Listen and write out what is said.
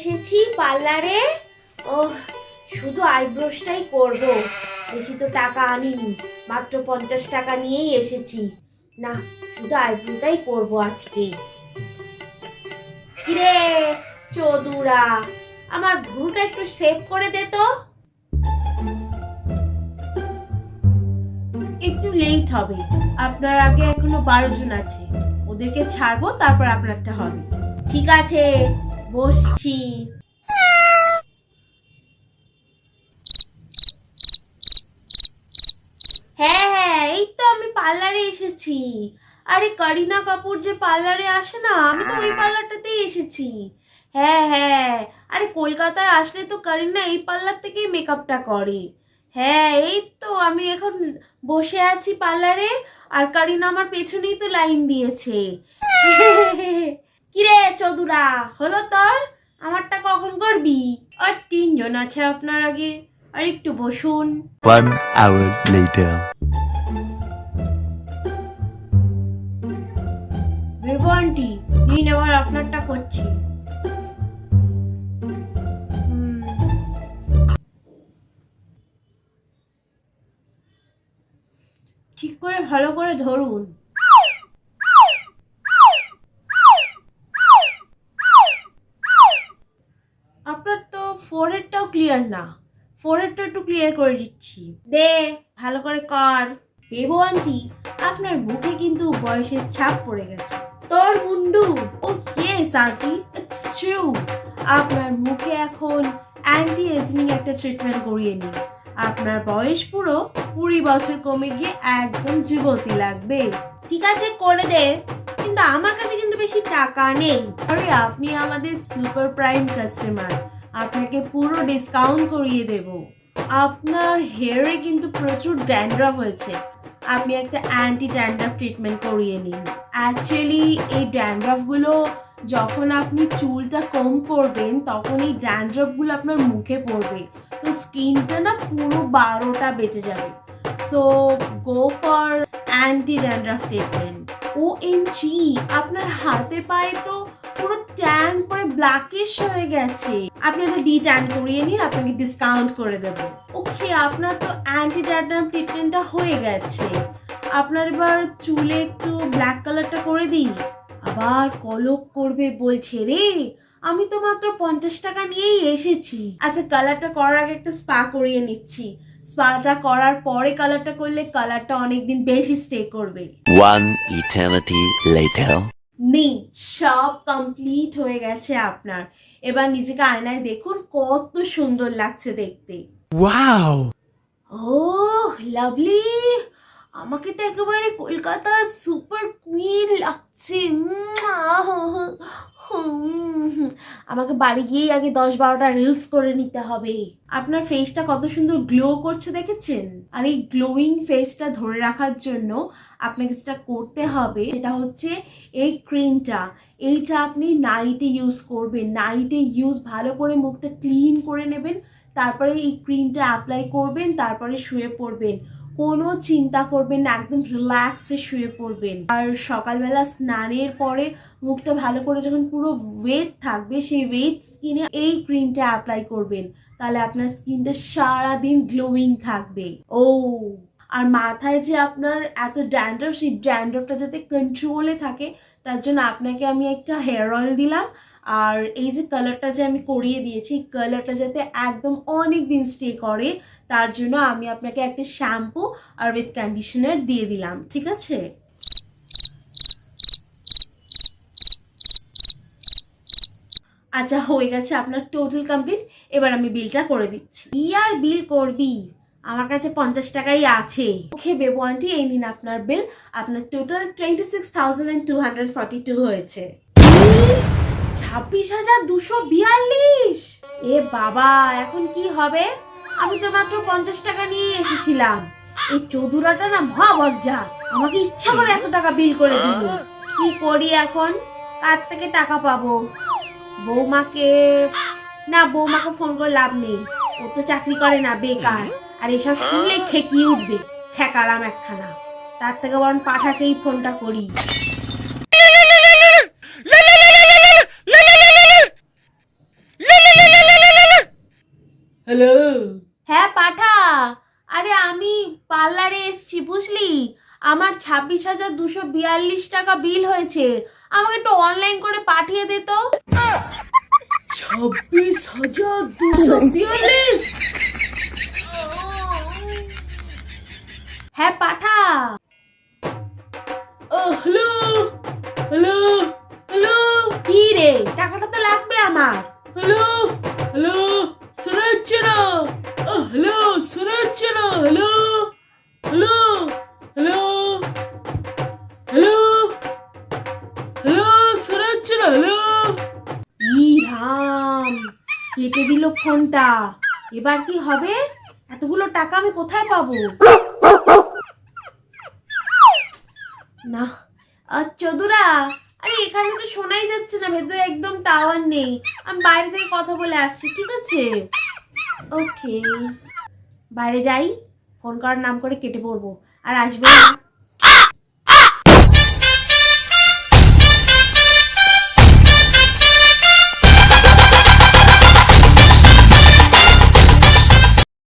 এসেছি পার্লারে। ও শুধু আইব্রোসটাই করব, বেশি তো টাকা আনিনি, মাত্র 50 টাকা নিয়েই এসেছি। না, শুধু আইব্রোটাই করব আজকে। কিরে চোদুরা, আমার ভ্রুটা একটু সেভ করে দে তো। একটু লেট হবে, আপনার আগে এখনো 12 জন আছে, ওদেরকে ছাড়বো, তারপর আপনারটা হবে। ঠিক আছে, বসছি। হ্যাঁ হ্যাঁ, এই তো আমি পার্লারে এসেছি। আরে করিনা কাপুর যে পার্লারে আসে না, আমি তো ওই পার্লারটাতেই এসেছি। হ্যাঁ হ্যাঁ, আরে কলকাতায় আসলে তো করিনা এই পার্লার থেকেই মেকআপটা করে। হ্যাঁ, এই তো আমি এখন বসে আছি পার্লারে, আর করিনা আমার পেছনেই তো লাইন দিয়েছে। কিরে চৌধুরা, হলো তোর? আমারটা কখন করবি? আর 3 জন আছে আপনার আগে, আর একটু বসুন। 1 hour later. বেবু আন্টি, নিন এবার আপনারটা করছি। ঠিক করে ভালো করে ধরুন। আপনার তো ফোরহেডটাও ক্লিয়ার না, ফোরহেডটা একটু ক্লিয়ার করে দিচ্ছি। দে, ভালো করে কর। বেবু আন্টি, আপনার মুখে কিন্তু বয়সের ছাপ পড়ে গেছে। তোর মুন্ডু। ও ইয়েস আন্টি, ইটস ট্রু। আপনার মুখে এখন অ্যান্টি এজিং একটা ট্রিটমেন্ট করিয়ে নিন। আপনার বয়স পুরো 20 বছর কমে গিয়ে একদম যুবতী লাগবে। ঠিক আছে, করে দে, কিন্তু আমার কাছে কিন্তু বেশি টাকা নেই। আরে আপনি আমাদের সুপার প্রাইম কাস্টমার, আপনাকে পুরো ডিসকাউন্ট করিয়ে দেব। আপনার হেয়ারে কিন্তু প্রচুর ড্যান্ড্রাফ হয়েছে, আপনি একটা অ্যান্টি ড্যান্ড্রাফ ট্রিটমেন্ট করিয়ে নিন। অ্যাকচুয়ালি এই ড্যান্ড্রাফগুলো যখন আপনি চুলটা কম করবেন, তখন এই ড্যান্ড্রাফগুলো আপনার মুখে পড়বে, তো স্কিনটা না পুরো 12টা বেঁচে যাবে। So go for anti dandruff treatment. OMG, আপনার হাতে পায়ে তো পুরো ট্যান পরে ব্ল্যাকিশ হয়ে গেছে, আপনি একটা ডি ট্যান করিয়ে নিন, আপনাকে ডিসকাউন্ট করে দেব। ওকে, আপনার তো অ্যান্টি ড্যান্ড্রাফ ট্রিটমেন্টটা হয়ে গেছে, আপনার এবার চুলে একটু ব্ল্যাক কালারটা করে দিই। আবার কলপ করবে বলছে রে, আমি তো মাত্র 50 টাকা নিয়েই এসেছি। আচ্ছা, কালারটা করার আগে একটা স্পা করিয়ে নিচ্ছি, স্পাটা করার পরে কালারটা করলে কালারটা অনেকদিন বেশি স্টে করবে। 1 eternity later. নিন, সব কমপ্লিট হয়ে গেছে আপনার। এবার নিজেকে আয়নায় দেখুন, কত সুন্দর লাগছে দেখতে। ওয়াও! ও লাভলি, আমাকে তো একেবারে কলকাতার সুপার কুইন লাগছে। আমাকে বাড়ি গিয়েই আগে 10-12টা রিলস করে নিতে হবে। আপনার ফেসটা কত সুন্দর গ্লো করছে দেখেছেন? আর এই গ্লোয়িং ফেসটা ধরে রাখার জন্য আপনাকে যেটা করতে হবে সেটা হচ্ছে এই ক্রিমটা। এইটা আপনি নাইটে ইউজ করবেন, নাইটে ইউজ ভালো করে মুখটা ক্লিন করে নেবেন, তারপরে এই ক্রিমটা অ্যাপ্লাই করবেন, তারপরে শুয়ে পড়বেন। কোনো চিন্তা করবেন না, একদম রিল্যাক্সে শুয়ে পড়বেন। আর সকালবেলা স্নানের পরে মুখটা ভালো করে যখন পুরো ওয়েট থাকবে, সেই ওয়েট স্কিনে এই ক্রিমটা অ্যাপ্লাই করবেন, তাহলে আপনার স্কিনটা সারাদিন গ্লোয়িং থাকবে। ও আর মাথায় যে আপনার এত ড্যান্ড্রফ, সেই ড্যান্ড্রফটা যাতে কন্ট্রোলে থাকে তার জন্য আপনাকে আমি একটা হেয়ার অয়েল দিলাম। আর এই যে কালারটা যে আমি করিয়ে দিয়েছি, কালারটা যাতে একদম অনেক দিন স্টে করে তার জন্য আমি আপনাকে একটা শ্যাম্পু আর উইথ কন্ডিশনার দিয়ে দিলাম। ঠিক আছে? আচ্ছা, হয়ে গেছে আপনার টোটাল কমপ্লিট। এবার আমি বিলটা করে দিচ্ছি। আর বিল করবি, আমার কাছে 50 টাকাই আছে। ওকে বেবু আন্টি, এই নিন আপনার বিল। আপনার টোটাল 26,242 হয়েছে। 26,242? এ বাবা, এখন কি হবে? আমি তো মাত্র 50 টাকা নিয়ে এসেছিলাম। এই চৌধুরাটা না মহাবজ্জা, আমাকে ইচ্ছা করে এত টাকা বিল করে দিল। কি করি এখন? কার থেকে টাকা পাবো? বৌমাকে, না বৌমাকে ফোন করে লাভ নেই, ও তো চাকরি করে না, বেকার। আর এসব শুনলেই খেকিয়ে উঠবে, খেকারাম একখানা। তার থেকে বরং পাঠাকেই ফোনটা করি। হ্যালো, হ্যাঁ পাঠা। আরে আমি পার্লারে এসছি বুঝলি, আমার 26,242 টাকা বিল হয়েছে, আমাকে একটু অনলাইন করে পাঠিয়ে দে তো। 26,242? হ্যাঁ পাঠা। হ্যালো হ্যালো হ্যালো, কি রে, টাকাটা তো লাগবে আমার। হ্যালো হ্যালো, শোনা যাচ্ছে না। হ্যালো, শোনা যাচ্ছে না। Hello hello hello hello hello, শোনা যাচ্ছে না। হ্যালো। ই রাম, কেটে দিল ফোনটা। এবার কি হবে? এতগুলো টাকা আমি কোথায় পাবো? না, চোদুরা, আরে এখানে তো শোনাই যাচ্ছে না, ভেতরে একদম টাওয়ার নেই। আমি বাইরে থেকে কথা বলে আসছি, ঠিক আছে? ওকে, বাইরে যাই, ফোন করার নাম করে কেটে পড়বো, আর আসবে না।